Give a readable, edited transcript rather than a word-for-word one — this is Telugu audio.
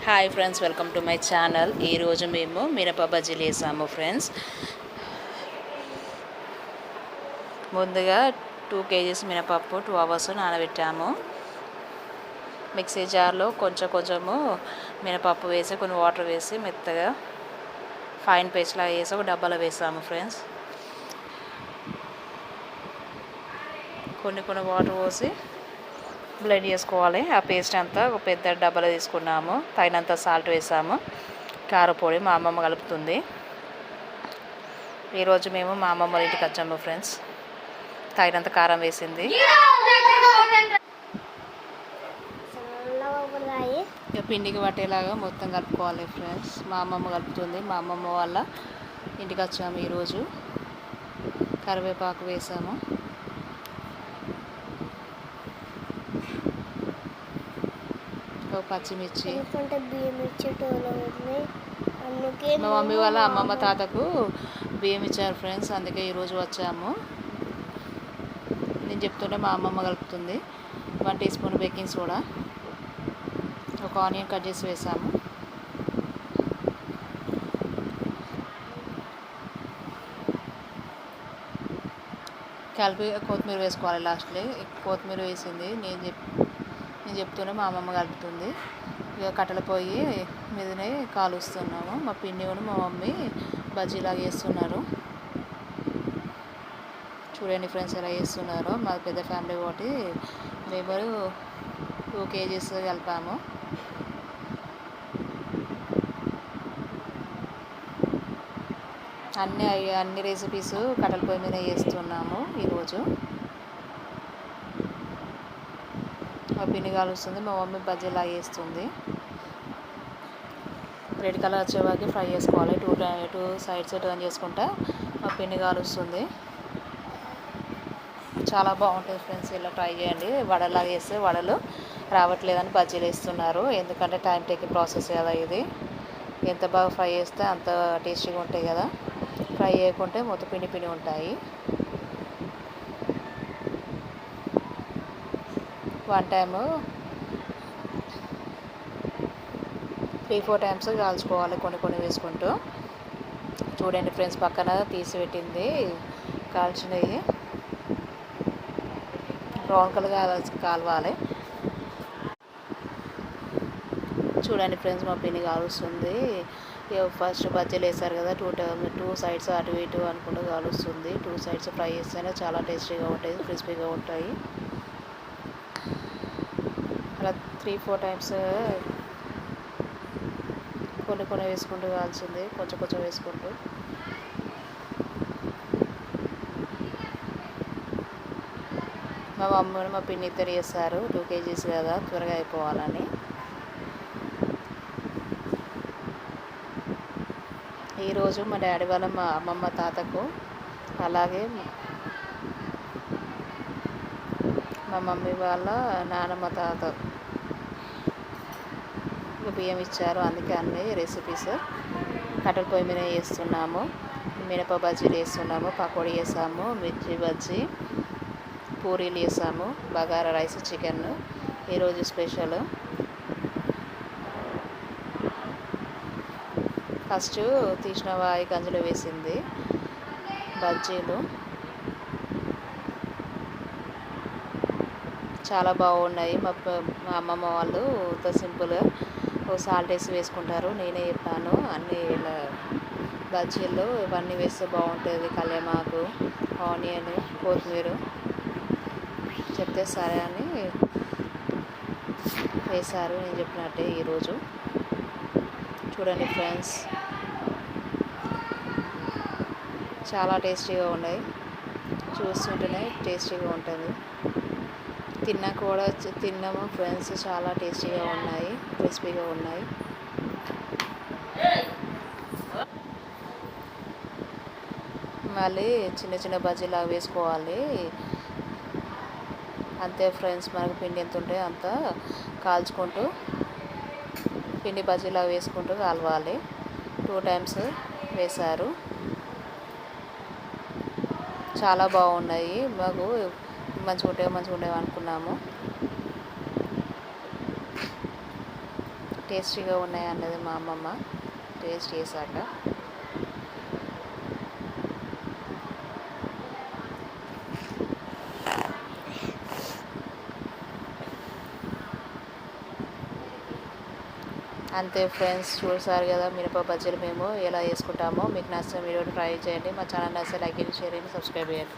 Hi friends, welcome to my channel. ఈరోజు మేము మిరప బజ్జీలు వేసాము ఫ్రెండ్స్. ముందుగా 2 kgs మినపప్పు 2 hours నానబెట్టాము. మిక్సీ జార్లో కొంచెము మినపప్పు వేసి కొన్ని వాటర్ వేసి మెత్తగా ఫైన్ పేస్ట్ లాగా వేసి ఒక డబ్బాలో వేసాము ఫ్రెండ్స్. కొన్ని వాటర్ పోసి బ్లెండ్ చేసుకోవాలి. ఆ పేస్ట్ అంతా ఒక పెద్ద డబ్బాలో తీసుకున్నాము. తగినంత సాల్ట్ వేసాము. కారపొడి మా అమ్మమ్మ కలుపుతుంది. ఈరోజు మేము మా అమ్మమ్మ వాళ్ళ ఇంటికి వచ్చాము ఫ్రెండ్స్. తగినంత కారం వేసింది. పిండికి పట్టేలాగా మొత్తం కలుపుకోవాలి ఫ్రెండ్స్. మా అమ్మమ్మ కలుపుతుంది. మా అమ్మమ్మ వాళ్ళ ఇంటికి వచ్చాము ఈరోజు. కరివేపాకు వేసాము. పచ్చిమిర్చి. మా మమ్మీ వాళ్ళ అమ్మమ్మ తాతకు బియ్యం ఇచ్చారు ఫ్రెండ్స్. అందుకే ఈరోజు వచ్చాము. నేను చెప్తుంటే మా అమ్మమ్మ కలుపుతుంది. 1 teaspoon బేకింగ్ సోడా, ఒక ఆనియన్ కట్ చేసి వేసాము. కలిపి కొత్తిమీర వేసుకోవాలి. లాస్ట్లో కొత్తిమీర వేసింది. నేను చెప్తూనే మా అమ్మమ్మ కలుపుతుంది. ఇక కట్టెల పొయ్యి మీదనే కాలుస్తున్నాము. మా పిన్ని కూడా మా మమ్మీ బజ్జీలాగా వేస్తున్నారు. చూడండి ఫ్రెండ్స్ ఎలా వేస్తున్నారో. మా పెద్ద ఫ్యామిలీ ఒకటి మేము 2 kgs కలిపాము. అన్ని రెసిపీస్ కట్టెల పొయ్యి మీద వేస్తున్నాము ఈరోజు. మా పిన్ని కాలుస్తుంది. మా మమ్మీ బజ్జీలా వేస్తుంది. రెడ్ కలర్ వచ్చేవారికి ఫ్రై చేసుకోవాలి. 2 sides టర్న్ చేసుకుంటా మా పిన్ని కాలుస్తుంది. చాలా బాగుంటుంది ఫ్రెండ్స్. ఇలా ట్రై చేయండి. వడలాగా వేస్తే వడలు రావట్లేదని బజ్జీలు వేస్తున్నారు. ఎందుకంటే టైం టేకింగ్ ప్రాసెస్ కదా ఇది. ఎంత బాగా ఫ్రై చేస్తే అంత టేస్టీగా ఉంటాయి కదా. ఫ్రై చేయకుంటే మొత్తం పిండి ఉంటాయి. 1 time 3-4 times కాల్చుకోవాలి. కొన్ని వేసుకుంటూ. చూడండి ఫ్రెండ్స్, పక్కన తీసి పెట్టింది కాల్చినవి బ్రౌన్ కలర్ కాలవాలి. చూడండి ఫ్రెండ్స్, మా పిన్ని కాలుస్తుంది. ఫస్ట్ బజ్జీలు వేసారు కదా, 2 sides అటు ఇటు అనుకుంటూ కాలుస్తుంది. 2 sides ఫ్రై చేస్తేనే చాలా టేస్టీగా ఉంటాయి, క్రిస్పీగా ఉంటాయి. అలా 3-4 times కొన్ని వేసుకుంటూ కాల్చింది. కొంచెం వేసుకుంటూ. మా మమ్మీ మా పిన్ని ఇద్దరు చేస్తారు. 2 kgs కదా, త్వరగా అయిపోవాలని. ఈరోజు మా డాడీ వాళ్ళ మా అమ్మమ్మ తాతకు, అలాగే మా మమ్మీ వాళ్ళ నానమ్మ తాత బియ్యం ఇచ్చారు. అందుకే అన్ని రెసిపీస్ కట్టెల పొయ్యి మీద వేస్తున్నాము. మినప బజ్జీలు వేస్తున్నాము, పకోడీ వేసాము, మిర్చి బజ్జీ, పూరీలు వేసాము, బగారా రైస్, చికెన్ ఈరోజు స్పెషల్. ఫస్ట్ తీసిన వాయి గంజులో వేసింది బజ్జీలు. చాలా బాగున్నాయి. మా అమ్మమ్మ వాళ్ళు సింపుల్గా సాల్ట్ వేసి వేసుకుంటారు. నేనే చెప్పాను అన్నీ ఇలా బజ్జీలు ఇవన్నీ వేస్తే బాగుంటుంది. కళ్యామాకు, ఆనియన్, కొత్తిమీర చెప్తే సరే అని వేశారు. నేను చెప్పినట్టే ఈరోజు. చూడండి ఫ్రెండ్స్, చాలా టేస్టీగా ఉన్నాయి. చూస్తుంటేనే టేస్టీగా ఉంటుంది. తిన్నాము ఫ్రెండ్స్. చాలా టేస్టీగా ఉన్నాయి, క్రిస్పీగా ఉన్నాయి. మళ్ళీ చిన్న బజ్జీలాగా వేసుకోవాలి. అంతే ఫ్రెండ్స్, మనకు పిండి ఎంత ఉంటే అంత కాల్చుకుంటూ పిండి బజ్జీలాగా వేసుకుంటూ కాలవాలి. 2 times వేశారు. చాలా బాగున్నాయి. మాకు మంచిగా ఉంటాయి అనుకున్నాము. టేస్టీగా ఉన్నాయి అన్నది మా అమ్మమ్మ టేస్ట్ చేశాక. అంతే ఫ్రెండ్స్, చూసారు కదా మిరప బజ్జీలు మేము ఎలా చేసుకుంటామో. మీకు నచ్చిన వీడియోని ట్రై చేయండి. మా ఛానల్ నచ్చితే లైక్ చేయండి, షేర్ చేయండి, సబ్స్క్రైబ్ చేయండి.